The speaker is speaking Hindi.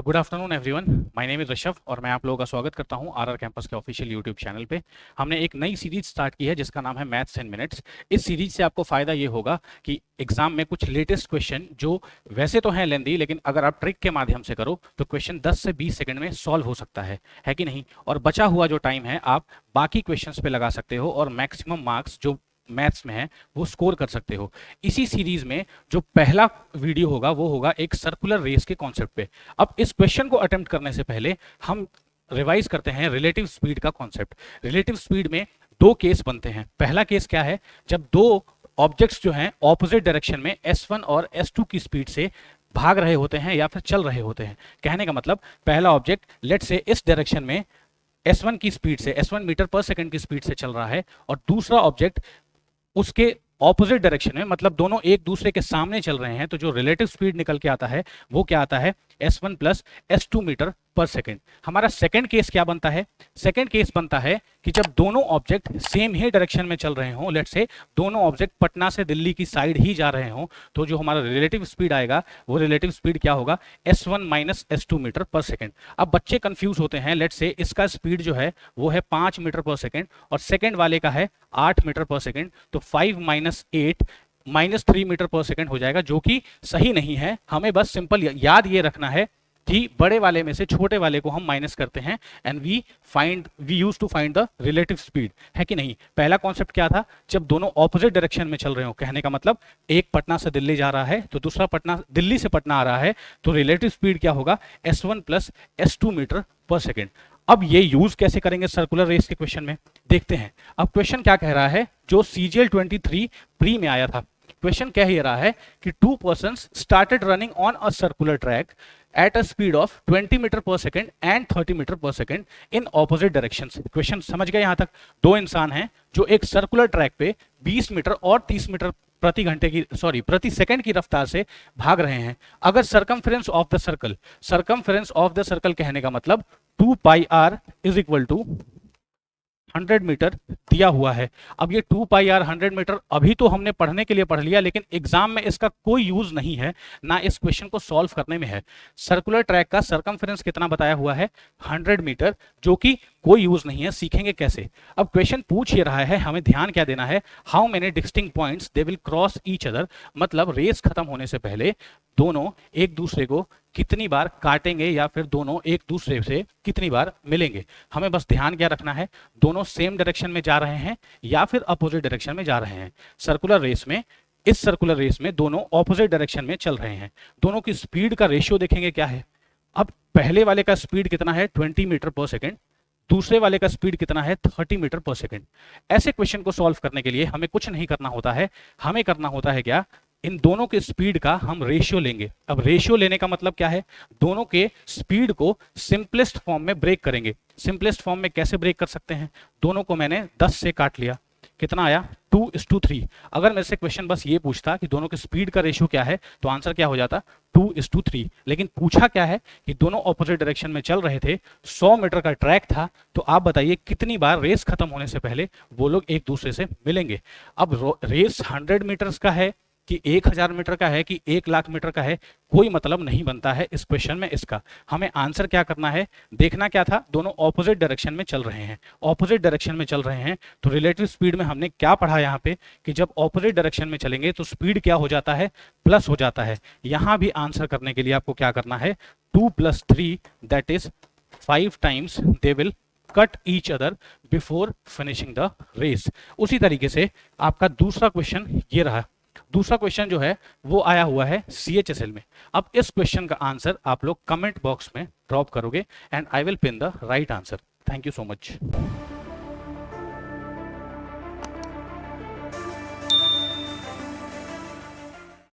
Good afternoon everyone, my name is Rishabh और मैं आप लोगों का स्वागत करता हूं आरआर कैंपस के ऑफिशियल यूट्यूब चैनल पे। हमने एक नई सीरीज स्टार्ट की है जिसका नाम है मैथ्स इन मिनट्स। इस सीरीज से आपको फ़ायदा ये होगा कि एग्जाम में कुछ लेटेस्ट क्वेश्चन जो वैसे तो हैं लेंदी, लेकिन अगर आप ट्रिक के माध्यम से करो तो क्वेश्चन 10 से 20 सेकंड में सॉल्व हो सकता है कि नहीं। और बचा हुआ जो टाइम है आप बाकी क्वेश्चंस पे लगा सकते हो और मैक्सिमम मार्क्स जो मैथ्स में है वो स्कोर कर सकते हो। इसी सीरीज में जो पहला वीडियो होगा वो होगा एक सर्कुलर रेस के कॉन्सेप्ट पे। अब इस क्वेश्चन को अटेम्प्ट करने से पहले हम रिवाइज करते हैं रिलेटिव स्पीड का कॉन्सेप्ट। रिलेटिव स्पीड में दो केस बनते हैं। पहला केस क्या है, जब दो ऑब्जेक्ट्स जो हैं ऑपोजिट डायरेक्शन में S1 और S2 की स्पीड से भाग रहे होते हैं या फिर चल रहे होते हैं। कहने का मतलब पहला ऑब्जेक्ट लेट से इस डायरेक्शन में S1 की स्पीड से S1 मीटर पर सेकंड की स्पीड से चल रहा है और दूसरा ऑब्जेक्ट उसके ऑपोजिट डायरेक्शन में, मतलब दोनों एक दूसरे के सामने चल रहे हैं, तो जो रिलेटिव स्पीड निकल के आता है वो क्या आता है, S1 plus S2 metre per second. हमारा सेकेंड केस क्या बनता है, सेकेंड केस बनता है कि जब दोनों ऑब्जेक्ट सेम ही डायरेक्शन में चल रहे हों, लेट्स से दोनों ऑब्जेक्ट पटना से दिल्ली की साइड ही जा रहे हों, तो जो हमारा रिलेटिव स्पीड आएगा वो रिलेटिव स्पीड क्या होगा, S1 minus S2 metre per second. अब बच्चे कंफ्यूज होते हैं, लेट्स से इसका स्पीड जो है वो है 5 मीटर पर सेकेंड और सेकेंड वाले का है 8 मीटर पर सेकेंड, तो 5 minus 8 minus 3 metre per second हो जाएगा, जो कि सही नहीं है। हमें बस सिंपल याद ये रखना है कि बड़े वाले में से छोटे वाले को हम माइनस करते हैं and we use to find the relative speed, है कि नहीं। पहला कॉन्सेप्ट क्या था, जब दोनों ऑपोजिट डायरेक्शन में चल रहे हो, कहने का मतलब एक पटना से दिल्ली जा रहा है तो दूसरा दिल्ली से पटना आ रहा है, तो रिलेटिव स्पीड क्या होगा, S1 plus S2 metre per second. अब ये यूज कैसे करेंगे सर्कुलर रेस के क्वेश्चन में, देखते हैं। अब क्वेश्चन क्या कह रहा है, जो CGL 23 प्री में आया था, क्वेश्चन कह ही रहा है कि two persons started running on a circular track at a speed of 20 metre per second and 30 metre per second in opposite directions. Question समझ गए यहां तक। दो इंसान हैं जो एक सर्कुलर ट्रैक पे 20 मीटर और 30 मीटर प्रति सेकंड की रफ्तार से भाग रहे हैं। अगर सर्कमफ्रेंस ऑफ द सर्कल कहने का मतलब 2 pi r is equal to 100 metre दिया हुआ है। अब ये 2 पाई r 100 मीटर अभी तो हमने पढ़ने के लिए पढ़ लिया, लेकिन एग्जाम में इसका कोई यूज नहीं है, ना इस क्वेश्चन को सॉल्व करने में है। सर्कुलर ट्रैक का सर्कमफ्रेंस कितना बताया हुआ है, 100 मीटर, जो कि कोई यूज नहीं है। सीखेंगे कैसे। अब क्वेश्चन पूछ ही रहा है, हमें ध्यान क्या देना है, how many distinct points they will cross each other, मतलब रेस खत्म होने से पहले दोनों एक दूसरे को कितनी बार काटेंगे या फिर दोनों एक दूसरे से कितनी बार मिलेंगे। हमें बस ध्यान क्या रखना है, दोनों सेम डायरेक्शन में जा रहे हैं या फिर अपोजिट डायरेक्शन में जा रहे हैं। सर्कुलर रेस में, इस सर्कुलर रेस में दोनों ऑपोजिट डायरेक्शन में चल रहे हैं। दोनों की स्पीड का रेशियो देखेंगे क्या है। अब पहले वाले का स्पीड कितना है, 20 मीटर पर सेकेंड, दूसरे वाले का स्पीड कितना है, 30 मीटर पर सेकेंड। ऐसे क्वेश्चन को सॉल्व करने के लिए हमें कुछ नहीं करना होता है, हमें करना होता है क्या, इन दोनों के स्पीड का हम रेशियो लेंगे। अब रेशियो लेने का मतलब क्या है, दोनों के स्पीड को सिंपलेस्ट फॉर्म में ब्रेक करेंगे। सिंपलेस्ट फॉर्म में कैसे ब्रेक कर सकते हैं, दोनों को मैंने 10 से काट लिया, कितना आया, 2:3। अगर मेरे से क्वेश्चन बस ये पूछता कि दोनों के स्पीड का रेशियो क्या है, तो आंसर क्या हो जाता, 2:3। लेकिन पूछा क्या है कि दोनों ऑपोजिट डायरेक्शन में चल रहे थे, 100 मीटर का ट्रैक था, तो आप बताइए कितनी बार रेस खत्म होने से पहले वो लोग एक दूसरे से मिलेंगे। अब रेस 100 मीटर्स का है कि 1000 मीटर का है कि 1 लाख मीटर का है, कोई मतलब नहीं बनता है इस क्वेश्चन में इसका। हमें आंसर क्या करना है, देखना क्या था, दोनों ऑपोजिट डायरेक्शन में चल रहे हैं। ऑपोजिट डायरेक्शन में चल रहे हैं तो रिलेटिव स्पीड में हमने क्या पढ़ा यहाँ पे कि जब ऑपोजिट डायरेक्शन में चलेंगे तो स्पीड क्या हो जाता है, प्लस हो जाता है। यहाँ भी आंसर करने के लिए आपको क्या करना है, 2 + 3 that is 5 times they will cut each other before finishing the race. उसी तरीके से आपका दूसरा क्वेश्चन ये रहा। दूसरा क्वेश्चन जो है वो आया हुआ है CHSL में। अब इस क्वेश्चन का आंसर आप लोग कमेंट बॉक्स में ड्रॉप करोगे and I will pin the right answer. Thank you so much.